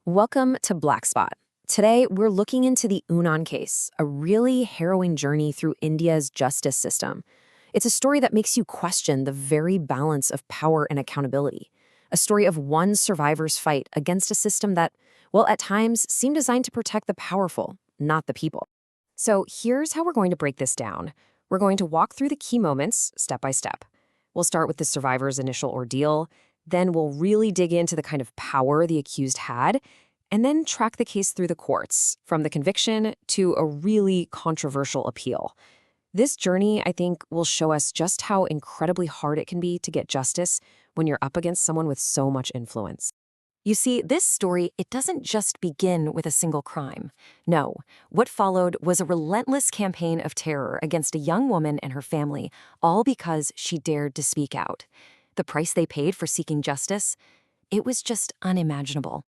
Welcome to Black Spot. Today, we're looking into the Unnao case, a really harrowing journey through India's justice system. It's a story that makes you question the very balance of power and accountability. A story of one survivor's fight against a system that, well, at times seemed designed to protect the powerful, not the people. So here's how we're going to break this down. We're going to walk through the key moments step by step. We'll start with the survivor's initial ordeal. Then we'll really dig into the kind of power the accused had, and then track the case through the courts, from the conviction to a really controversial appeal. This journey, I think, will show us just how incredibly hard it can be to get justice when you're up against someone with so much influence. You see, this story, it doesn't just begin with a single crime. No, what followed was a relentless campaign of terror against a young woman and her family, all because she dared to speak out. The price they paid for seeking justice, it was just unimaginable.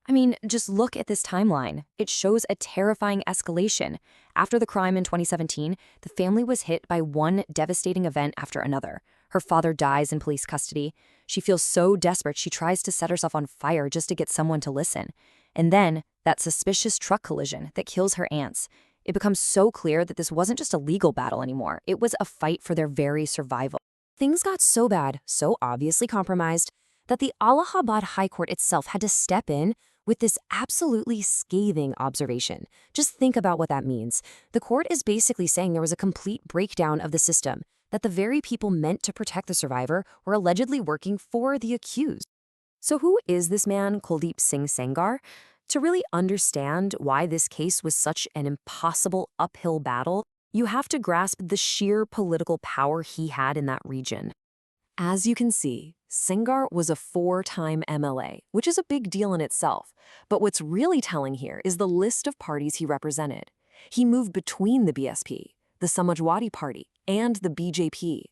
I mean, just look at this timeline. It shows a terrifying escalation. After the crime in 2017, the family was hit by one devastating event after another. Her father dies in police custody. She feels so desperate she tries to set herself on fire just to get someone to listen. And then, that suspicious truck collision that kills her aunts. It becomes so clear that this wasn't just a legal battle anymore. It was a fight for their very survival. Things got so bad, so obviously compromised, that the Allahabad High Court itself had to step in with this absolutely scathing observation. Just think about what that means. The court is basically saying there was a complete breakdown of the system, that the very people meant to protect the survivor were allegedly working for the accused. So who is this man, Kuldeep Singh Sengar? To really understand why this case was such an impossible uphill battle, you have to grasp the sheer political power he had in that region. As you can see, Sengar was a 4-time MLA, which is a big deal in itself. But what's really telling here is the list of parties he represented. He moved between the BSP, the Samajwadi Party, and the BJP.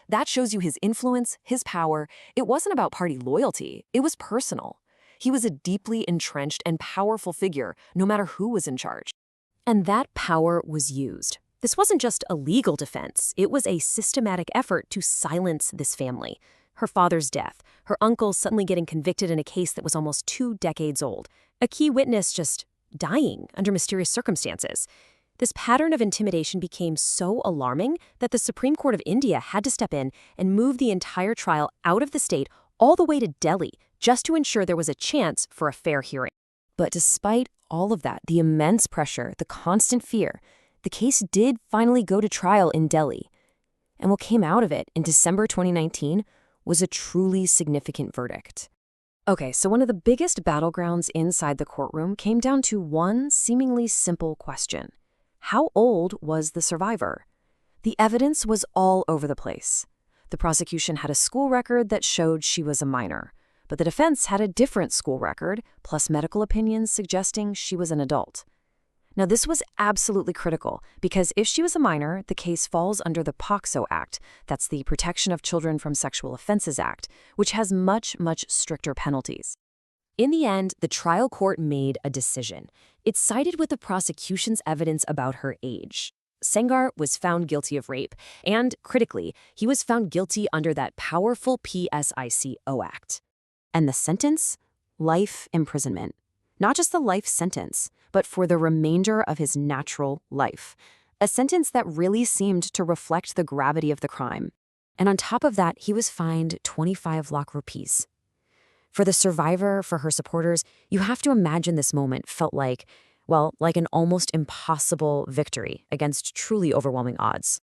That shows you his influence, his power. It wasn't about party loyalty, it was personal. He was a deeply entrenched and powerful figure, no matter who was in charge. And that power was used. This wasn't just a legal defense, it was a systematic effort to silence this family. Her father's death, her uncle suddenly getting convicted in a case that was almost 2 decades old, a key witness just dying under mysterious circumstances. This pattern of intimidation became so alarming that the Supreme Court of India had to step in and move the entire trial out of the state all the way to Delhi just to ensure there was a chance for a fair hearing. But despite all of that, the immense pressure, the constant fear, the case did finally go to trial in Delhi. And what came out of it in December 2019 was a truly significant verdict. Okay, so one of the biggest battlegrounds inside the courtroom came down to one seemingly simple question. How old was the survivor? The evidence was all over the place. The prosecution had a school record that showed she was a minor, but the defense had a different school record, plus medical opinions suggesting she was an adult. Now, this was absolutely critical because if she was a minor, the case falls under the POCSO Act, that's the Protection of Children from Sexual Offenses Act, which has much, much stricter penalties. In the end, the trial court made a decision. It sided with the prosecution's evidence about her age. Sengar was found guilty of rape, and critically, he was found guilty under that powerful POCSO Act. And the sentence? Life imprisonment. Not just the life sentence, but for the remainder of his natural life. A sentence that really seemed to reflect the gravity of the crime. And on top of that, he was fined 25 lakh rupees. For the survivor, for her supporters, you have to imagine this moment felt like, well, like an almost impossible victory against truly overwhelming odds.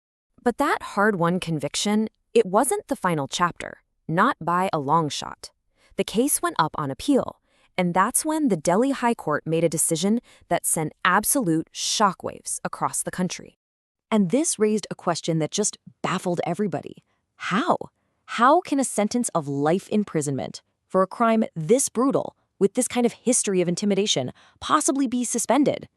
But that hard-won conviction, it wasn't the final chapter, not by a long shot. The case went up on appeal. And that's when the Delhi High Court made a decision that sent absolute shockwaves across the country. And this raised a question that just baffled everybody. How? How can a sentence of life imprisonment for a crime this brutal, with this kind of history of intimidation, possibly be suspended?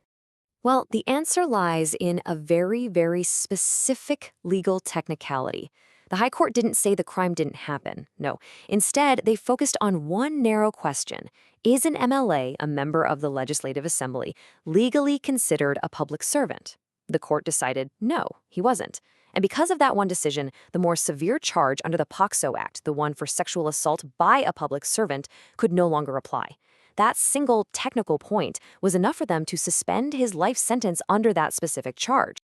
Well, the answer lies in a very, very specific legal technicality. The High Court didn't say the crime didn't happen. No. Instead, they focused on one narrow question. Is an MLA, a member of the Legislative Assembly, legally considered a public servant? The court decided no, he wasn't. And because of that one decision, the more severe charge under the POCSO Act, the one for sexual assault by a public servant, could no longer apply. That single technical point was enough for them to suspend his life sentence under that specific charge.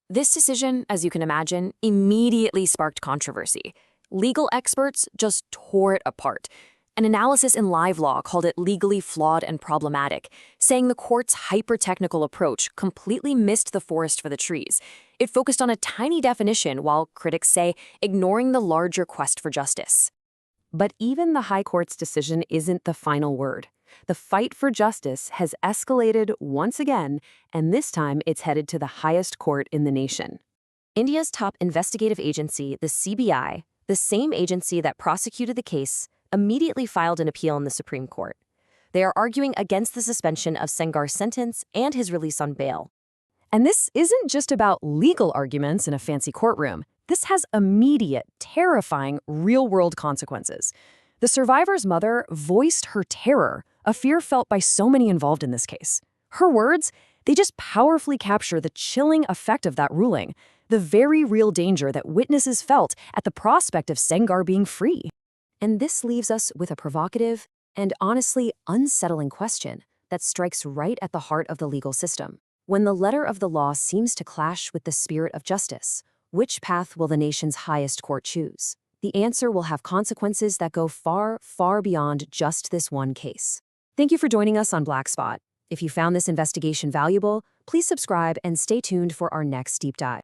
This decision, as you can imagine, immediately sparked controversy. Legal experts just tore it apart. An analysis in Live Law called it legally flawed and problematic, saying the court's hyper-technical approach completely missed the forest for the trees. It focused on a tiny definition, while critics say ignoring the larger quest for justice. But even the High Court's decision isn't the final word. The fight for justice has escalated once again, and this time it's headed to the highest court in the nation. India's top investigative agency, the CBI, the same agency that prosecuted the case, immediately filed an appeal in the Supreme Court. They are arguing against the suspension of Sengar's sentence and his release on bail. And this isn't just about legal arguments in a fancy courtroom. This has immediate, terrifying, real-world consequences. The survivor's mother voiced her terror, a fear felt by so many involved in this case. Her words, they just powerfully capture the chilling effect of that ruling, the very real danger that witnesses felt at the prospect of Sengar being free. And this leaves us with a provocative and honestly unsettling question that strikes right at the heart of the legal system. When the letter of the law seems to clash with the spirit of justice, which path will the nation's highest court choose? The answer will have consequences that go far, far beyond just this one case. Thank you for joining us on Black Spot. If you found this investigation valuable, please subscribe and stay tuned for our next deep dive.